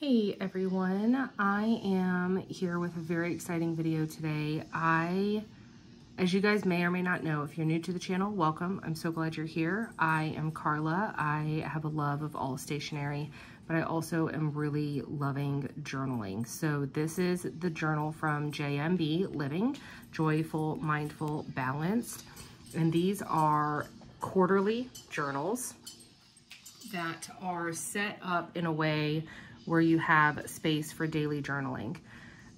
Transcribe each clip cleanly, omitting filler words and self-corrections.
Hey everyone, I am here with a very exciting video today. As you guys may or may not know, if you're new to the channel, welcome. I'm so glad you're here. I am Carla. I have a love of all stationery, but I also am really loving journaling. So this is the journal from JMB Living, Joyful, Mindful, Balanced. And these are quarterly journals that are set up in a way where you have space for daily journaling.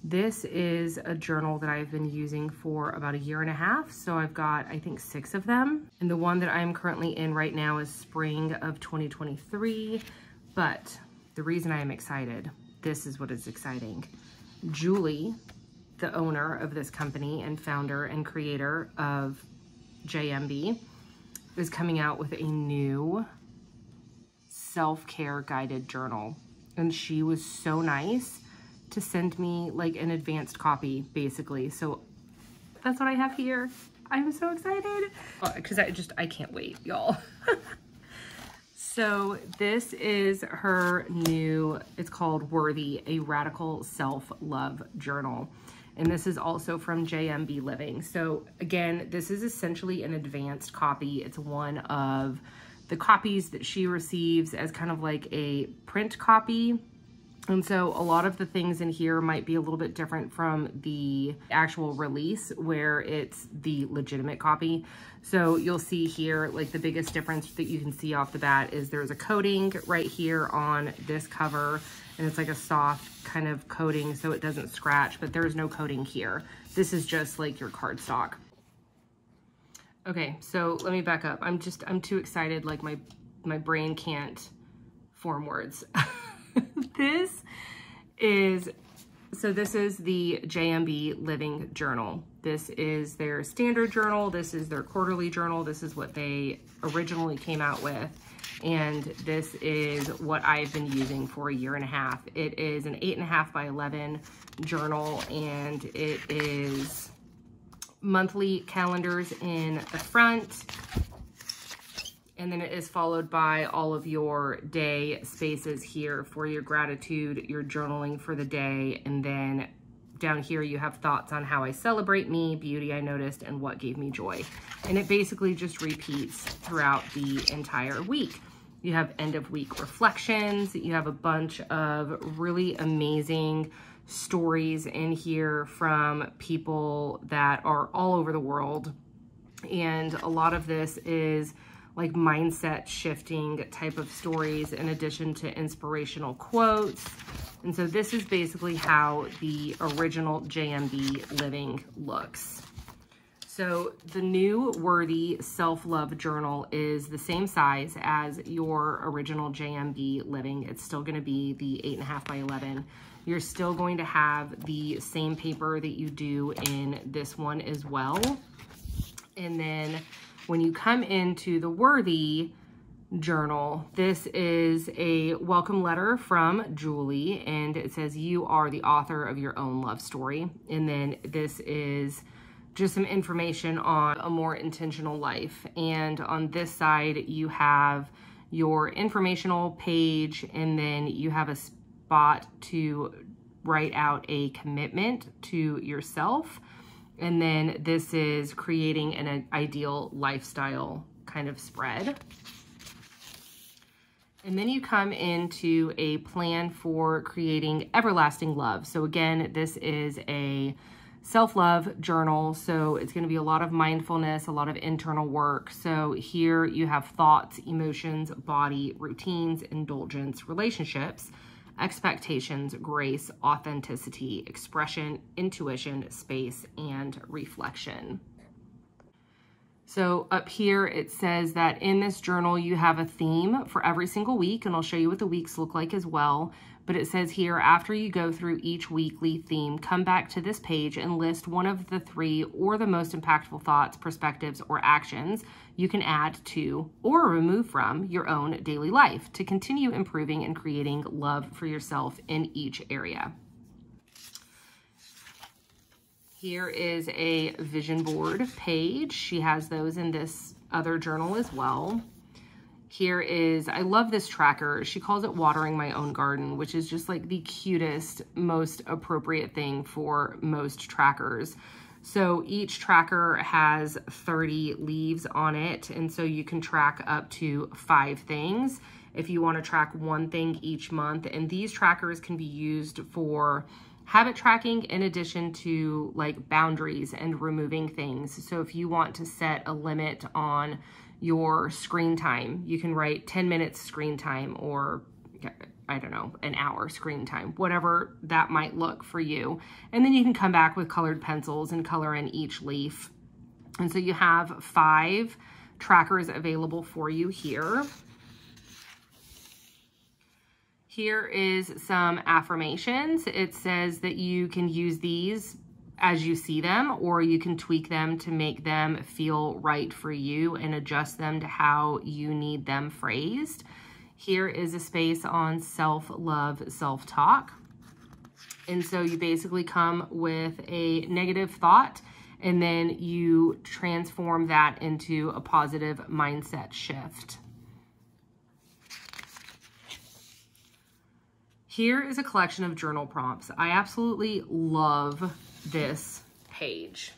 This is a journal that I've been using for about a year and a half. So I've got, I think, 6 of them. And the one that I'm currently in right now is spring of 2023. But the reason I am excited, this is what is exciting. Julie, the owner of this company and founder and creator of JMB, is coming out with a new self-care guided journal. And she was so nice to send me like an advanced copy, basically. So that's what I have here. I'm so excited because I can't wait, y'all. So this is her new, it's called Worthy, a Radical Self-Love Journal. And this is also from JMB Living. So again, this is essentially an advanced copy. It's one of the copies that she receives as kind of like a print copy. And so a lot of the things in here might be a little bit different from the actual release where it's the legitimate copy. So you'll see here, like the biggest difference that you can see off the bat is there's a coating right here on this cover, and it's like a soft kind of coating so it doesn't scratch, but there's no coating here. This is just like your cardstock. Okay, so let me back up. I'm too excited, like my brain can't form words. This is the JMB Living Journal. This is their standard journal. This is their quarterly journal. This is what they originally came out with. And this is what I've been using for a year and a half. It is an 8.5 by 11 journal, and it is monthly calendars in the front, and then it is followed by all of your day spaces here for your gratitude, your journaling for the day, and then down here you have thoughts on how I celebrate me, beauty I noticed, and what gave me joy. And it basically just repeats throughout the entire week. You have end of week reflections, you have a bunch of really amazing stories in here from people that are all over the world. And a lot of this is like mindset shifting type of stories in addition to inspirational quotes. And so this is basically how the original JMB Living looks. So the new Worthy Self-Love Journal is the same size as your original JMB Living. It's still going to be the 8.5 by 11. You're still going to have the same paper that you do in this one as well. And then when you come into the Worthy journal, this is a welcome letter from Julie, and it says, "You are the author of your own love story." And then this is just some information on a more intentional life. And on this side, you have your informational page, and then you have a spot to write out a commitment to yourself. And then this is creating an ideal lifestyle kind of spread. And then you come into a plan for creating everlasting love. So again, this is a self-love journal. So it's going to be a lot of mindfulness, a lot of internal work. So here you have thoughts, emotions, body, routines, indulgence, relationships, expectations, grace, authenticity, expression, intuition, space, and reflection. So up here it says that in this journal you have a theme for every single week, and I'll show you what the weeks look like as well. But it says here, after you go through each weekly theme, come back to this page and list one of the 3 or the most impactful thoughts, perspectives, or actions you can add to or remove from your own daily life to continue improving and creating love for yourself in each area. Here is a vision board page. She has those in this other journal as well. Here is, I love this tracker. She calls it watering my own garden, which is just like the cutest, most appropriate thing for most trackers. So each tracker has 30 leaves on it. And so you can track up to 5 things if you want to track one thing each month. And these trackers can be used for habit tracking in addition to like boundaries and removing things. So if you want to set a limit on your screen time, you can write 10 minutes screen time, or I don't know, an hour screen time, whatever that might look for you. And then you can come back with colored pencils and color in each leaf. And so you have 5 trackers available for you here. Here is some affirmations. It says that you can use these as you see them, or you can tweak them to make them feel right for you and adjust them to how you need them phrased. Here is a space on self-love, self-talk. And so you basically come with a negative thought and then you transform that into a positive mindset shift. Here is a collection of journal prompts. I absolutely love this page.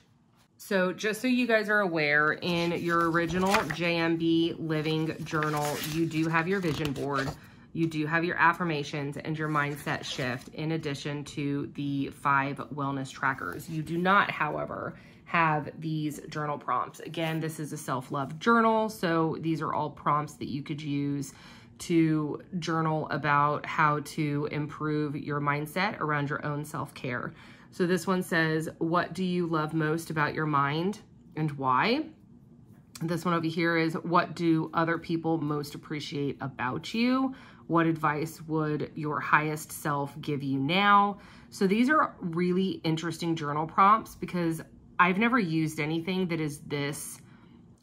So just so you guys are aware, in your original JMB Living journal, you do have your vision board, you do have your affirmations and your mindset shift, in addition to the 5 wellness trackers. You do not, however, have these journal prompts. Again, this is a self-love journal, so these are all prompts that you could use to journal about how to improve your mindset around your own self-care. So this one says, what do you love most about your mind and why? This one over here is, what do other people most appreciate about you? What advice would your highest self give you now? So these are really interesting journal prompts because I've never used anything that is this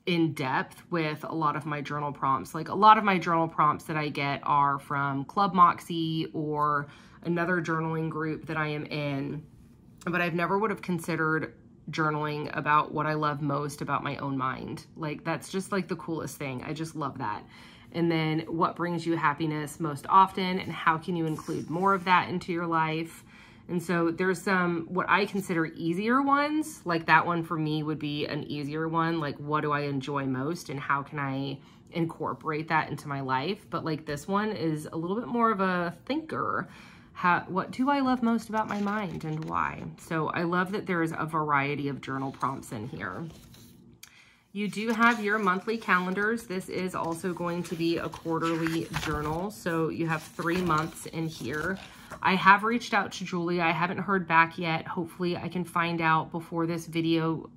in depth with a lot of my journal prompts. Like a lot of my journal prompts that I get are from ClubMakse or another journaling group that I am in, but I've never would have considered journaling about what I love most about my own mind. Like that's just like the coolest thing. I just love that. And then what brings you happiness most often and how can you include more of that into your life? And so there's some, what I consider easier ones, like that one for me would be an easier one. Like what do I enjoy most and how can I incorporate that into my life? But like this one is a little bit more of a thinker. What do I love most about my mind and why? So I love that there's a variety of journal prompts in here. You do have your monthly calendars. This is also going to be a quarterly journal. So you have 3 months in here. I have reached out to Julie. I haven't heard back yet. Hopefully I can find out before this video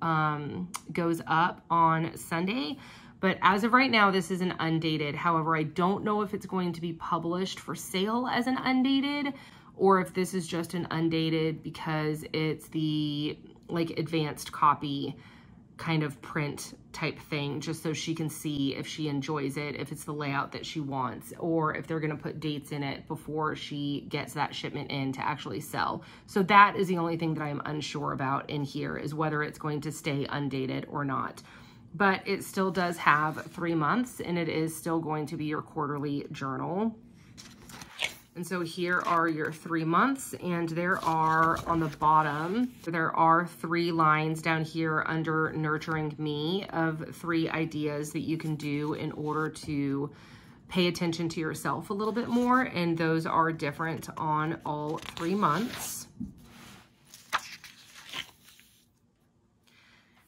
goes up on Sunday. But as of right now, this is an undated. However, I don't know if it's going to be published for sale as an undated or if this is just an undated because it's the like advanced copy kind of print type thing, just so she can see if she enjoys it, if it's the layout that she wants, or if they're going to put dates in it before she gets that shipment in to actually sell. So that is the only thing that I'm unsure about in here, is whether it's going to stay undated or not. But it still does have 3 months and it is still going to be your quarterly journal. And so here are your 3 months, and there are on the bottom, there are 3 lines down here under Nurturing Me of 3 ideas that you can do in order to pay attention to yourself a little bit more. And those are different on all 3 months.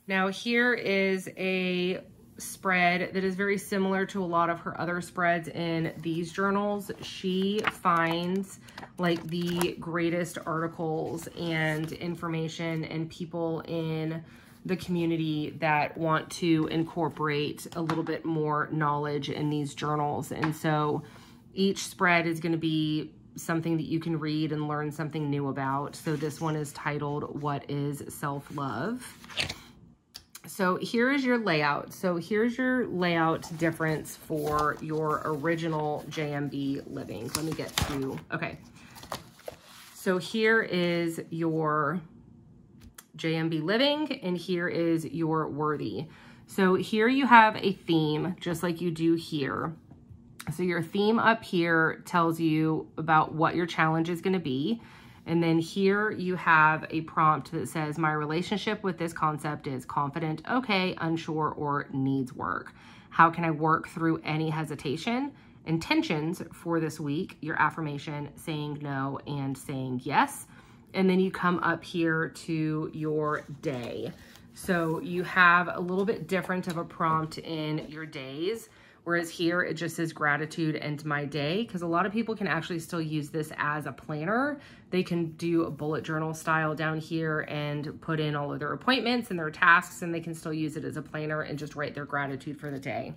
Now here is a spread that is very similar to a lot of her other spreads in these journals. She finds like the greatest articles and information and people in the community that want to incorporate a little bit more knowledge in these journals. And so each spread is going to be something that you can read and learn something new about. So this one is titled, What is Self-Love? So here is your layout. So here's your layout difference for your original JMB Living. Let me get to, okay. So here is your JMB Living and here is your Worthy. So here you have a theme, just like you do here. So your theme up here tells you about what your challenge is going to be. And then here you have a prompt that says, my relationship with this concept is confident, okay, unsure, or needs work. How can I work through any hesitation? Intentions for this week, your affirmation, saying no and saying yes. And then you come up here to your day. So you have a little bit different of a prompt in your days, whereas here it just says gratitude and my day, because a lot of people can actually still use this as a planner. They can do a bullet journal style down here and put in all of their appointments and their tasks, and they can still use it as a planner and just write their gratitude for the day.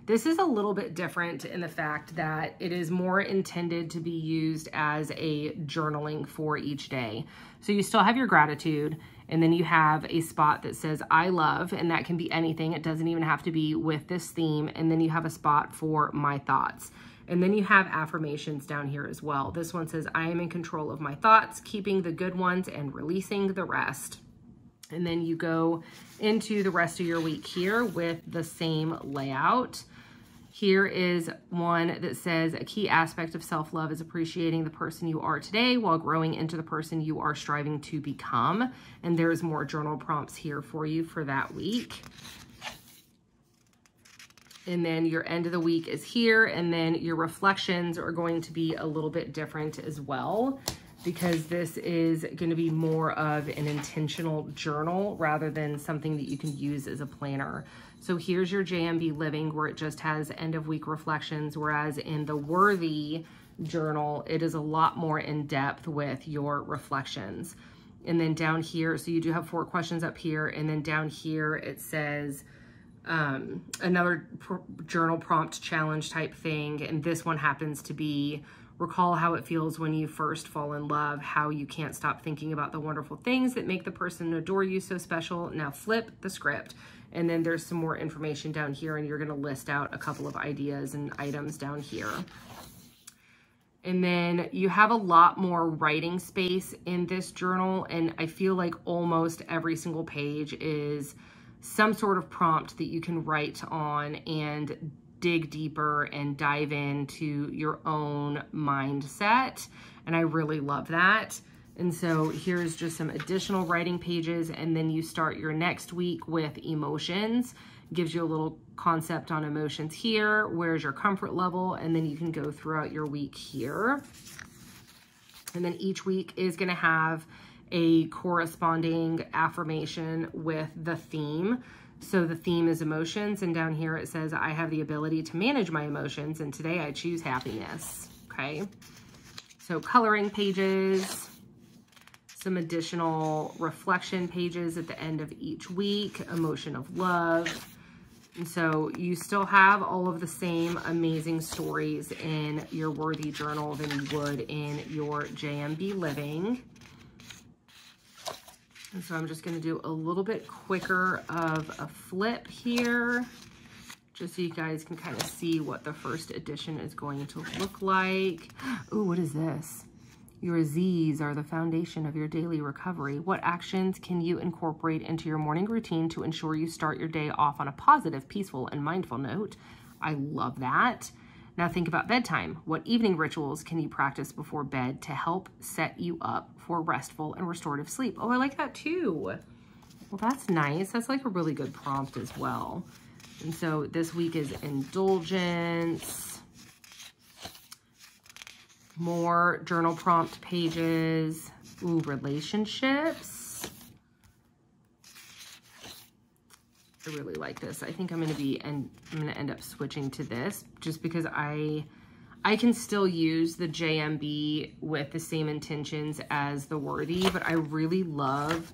This is a little bit different in the fact that it is more intended to be used as a journaling for each day. So you still have your gratitude, and then you have a spot that says I love, and that can be anything. It doesn't even have to be with this theme. And then you have a spot for my thoughts. And then you have affirmations down here as well. This one says I am in control of my thoughts, keeping the good ones and releasing the rest. And then you go into the rest of your week here with the same layout. Here is one that says a key aspect of self-love is appreciating the person you are today while growing into the person you are striving to become. And there's more journal prompts here for you for that week. And then your end of the week is here. And then your reflections are going to be a little bit different as well, because this is going to be more of an intentional journal rather than something that you can use as a planner. So here's your JMB Living, where it just has end of week reflections, whereas in the Worthy journal, it is a lot more in depth with your reflections. And then down here, so you do have 4 questions up here, and then down here it says another journal prompt challenge type thing, and this one happens to be recall how it feels when you first fall in love, how you can't stop thinking about the wonderful things that make the person adore you so special. Now flip the script. And then there's some more information down here, and you're going to list out a couple of ideas and items down here. And then you have a lot more writing space in this journal, and I feel like almost every single page is some sort of prompt that you can write on and dig deeper and dive into your own mindset. And I really love that. And so here's just some additional writing pages, and then you start your next week with emotions. Gives you a little concept on emotions here. Where's your comfort level? And then you can go throughout your week here. And then each week is going to have a corresponding affirmation with the theme. So the theme is emotions, and down here it says, I have the ability to manage my emotions, and today I choose happiness. Okay. So coloring pages, some additional reflection pages at the end of each week, emotion of love. And so you still have all of the same amazing stories in your Worthy journal than you would in your JMB Living. And so I'm just going to do a little bit quicker of a flip here, just so you guys can kind of see what the first edition is going to look like. Ooh, what is this? Your Z's are the foundation of your daily recovery. What actions can you incorporate into your morning routine to ensure you start your day off on a positive, peaceful, and mindful note? I love that. Now think about bedtime. What evening rituals can you practice before bed to help set you up for restful and restorative sleep? Oh, I like that too. Well, that's nice. That's like a really good prompt as well. And so this week is indulgence. More journal prompt pages. Ooh, relationships. I really like this. I think I'm going to end up switching to this just because I can still use the JMB with the same intentions as the Worthy, but I really love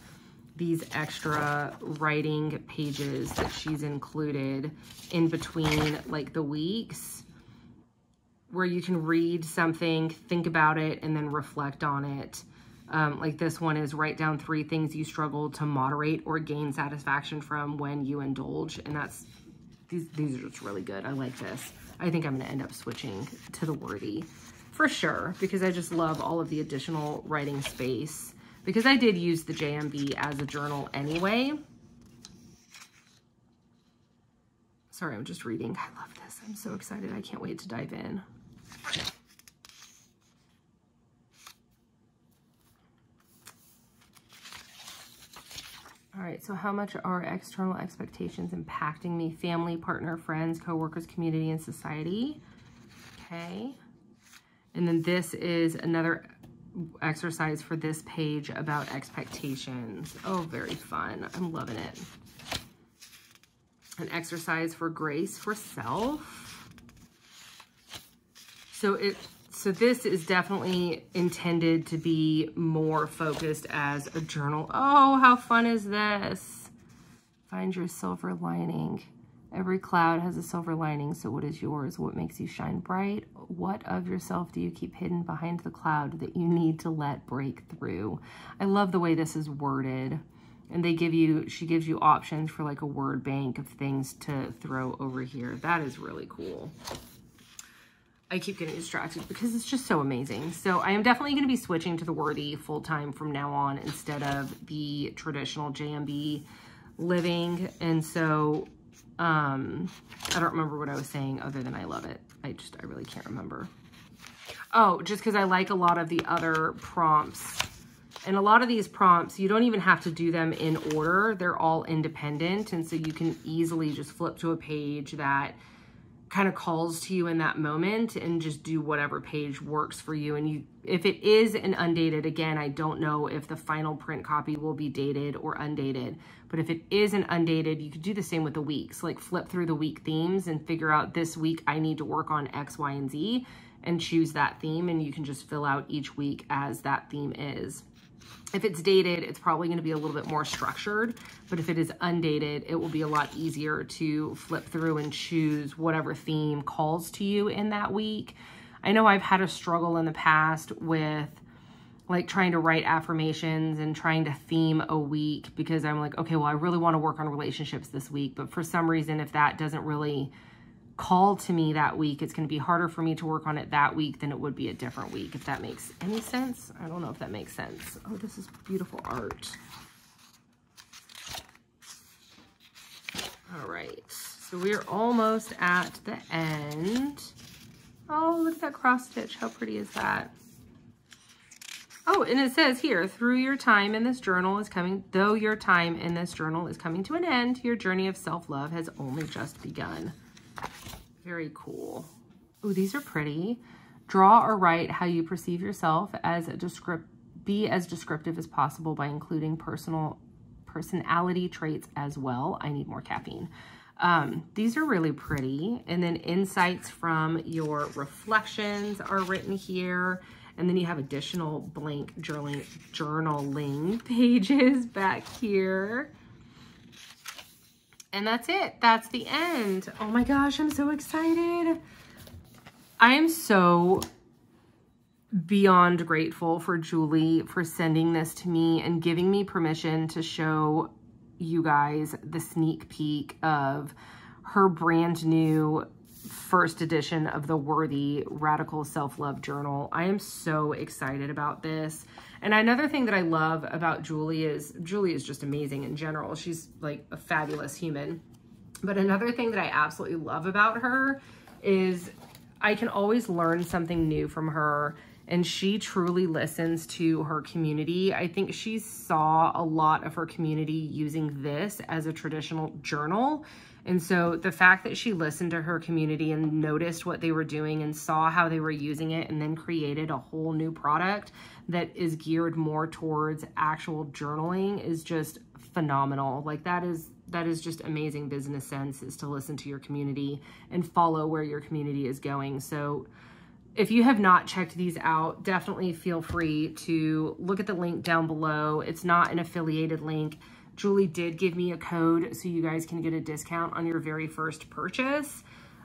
these extra writing pages that she's included in between like the weeks, where you can read something, think about it, and then reflect on it. Like this one is write down 3 things you struggle to moderate or gain satisfaction from when you indulge. And these are just really good. I like this. I think I'm going to end up switching to the Worthy for sure, because I just love all of the additional writing space, because I did use the JMB as a journal anyway. Sorry, I'm just reading. I love this. I'm so excited. I can't wait to dive in. All right, so how much are external expectations impacting me? Family, partner, friends, coworkers, community, and society. Okay. And then this is another exercise for this page about expectations. Oh, very fun. I'm loving it. An exercise for grace for self. So this is definitely intended to be more focused as a journal. Oh, how fun is this? Find your silver lining. Every cloud has a silver lining, so what is yours? What makes you shine bright? What of yourself do you keep hidden behind the cloud that you need to let break through? I love the way this is worded. And she gives you options for like a word bank of things to throw over here. That is really cool. I keep getting distracted because it's just so amazing. So I am definitely going to be switching to the Worthy full-time from now on instead of the traditional JMB Living. And so I don't remember what I was saying other than I love it. I really can't remember. Oh, just because I like a lot of the other prompts. And a lot of these prompts, you don't even have to do them in order. They're all independent. And so you can easily just flip to a page that kind of calls to you in that moment and just do whatever page works for you. And if it is an undated, again, I don't know if the final print copy will be dated or undated, but if it is an undated, you could do the same with the weeks, like flip through the week themes and figure out this week I need to work on X, Y, and Z and choose that theme. And you can just fill out each week as that theme is. If it's dated, it's probably going to be a little bit more structured, but if it is undated, it will be a lot easier to flip through and choose whatever theme calls to you in that week. I know I've had a struggle in the past with like trying to write affirmations and trying to theme a week because I'm like, okay, well, I really want to work on relationships this week, but for some reason, if that doesn't really call to me that week, it's going to be harder for me to work on it that week than it would be a different week, if that makes any sense. I don't know if that makes sense. Oh, this is beautiful art. All right, so we're almost at the end. Oh, look at that cross stitch. How pretty is that? Oh, and it says here, though your time in this journal is coming to an end, your journey of self-love has only just begun. Very cool. Oh, these are pretty. Draw or write how you perceive yourself as be as descriptive as possible by including personality traits as well. I need more caffeine. These are really pretty. And then insights from your reflections are written here. And then you have additional blank journaling pages back here. And that's it. That's the end. Oh my gosh, I'm so excited. I am so beyond grateful for Julie for sending this to me and giving me permission to show you guys the sneak peek of her brand new first edition of the Worthy Radical Self-Love Journal. I am so excited about this. And another thing that I love about Julie is just amazing in general. She's like a fabulous human. But another thing that I absolutely love about her is I can always learn something new from her, and she truly listens to her community. I think she saw a lot of her community using this as a traditional journal. And so the fact that she listened to her community and noticed what they were doing and saw how they were using it and then created a whole new product that is geared more towards actual journaling is just phenomenal. Like that is just amazing business sense, is to listen to your community and follow where your community is going. So if you have not checked these out, definitely feel free to look at the link down below. It's not an affiliated link. Julie did give me a code so you guys can get a discount on your very first purchase.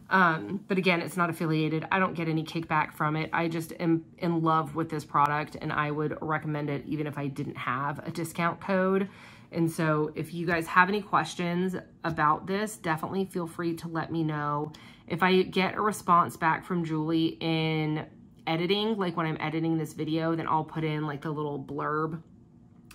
But again, it's not affiliated. I don't get any kickback from it. I just am in love with this product and I would recommend it even if I didn't have a discount code. And so if you guys have any questions about this, definitely feel free to let me know. If I get a response back from Julie in editing, like when I'm editing this video, then I'll put in like the little blurb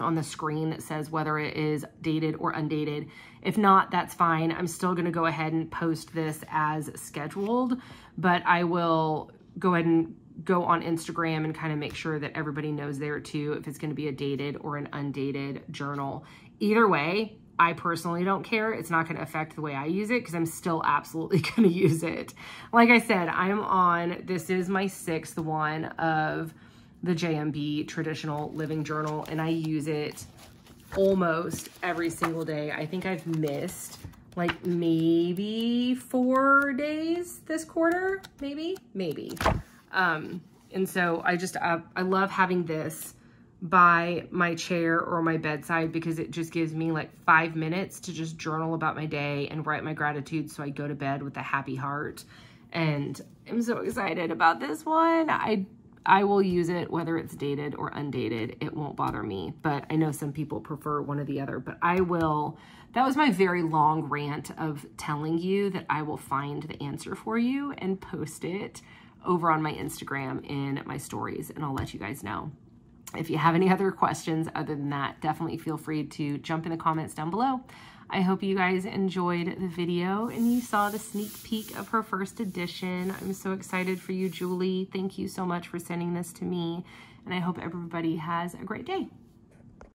on the screen that says whether it is dated or undated. If not, that's fine. I'm still gonna go ahead and post this as scheduled, but I will go ahead and go on Instagram and kind of make sure that everybody knows there too if it's gonna be a dated or an undated journal. Either way, I personally don't care. It's not gonna affect the way I use it because I'm still absolutely gonna use it. Like I said, this is my 6th one of the JMB Traditional Living Journal, and I use it almost every single day. I think I've missed like maybe 4 days this quarter, maybe. And so I love having this by my chair or my bedside because it just gives me like 5 minutes to just journal about my day and write my gratitude so I go to bed with a happy heart. And I'm so excited about this one. I will use it whether it's dated or undated. It won't bother me, but I know some people prefer one or the other, but I will. That was my very long rant of telling you that I will find the answer for you and post it over on my Instagram in my stories, and I'll let you guys know. If you have any other questions other than that, definitely feel free to jump in the comments down below. I hope you guys enjoyed the video and you saw the sneak peek of her first edition. I'm so excited for you, Julie. Thank you so much for sending this to me, and I hope everybody has a great day.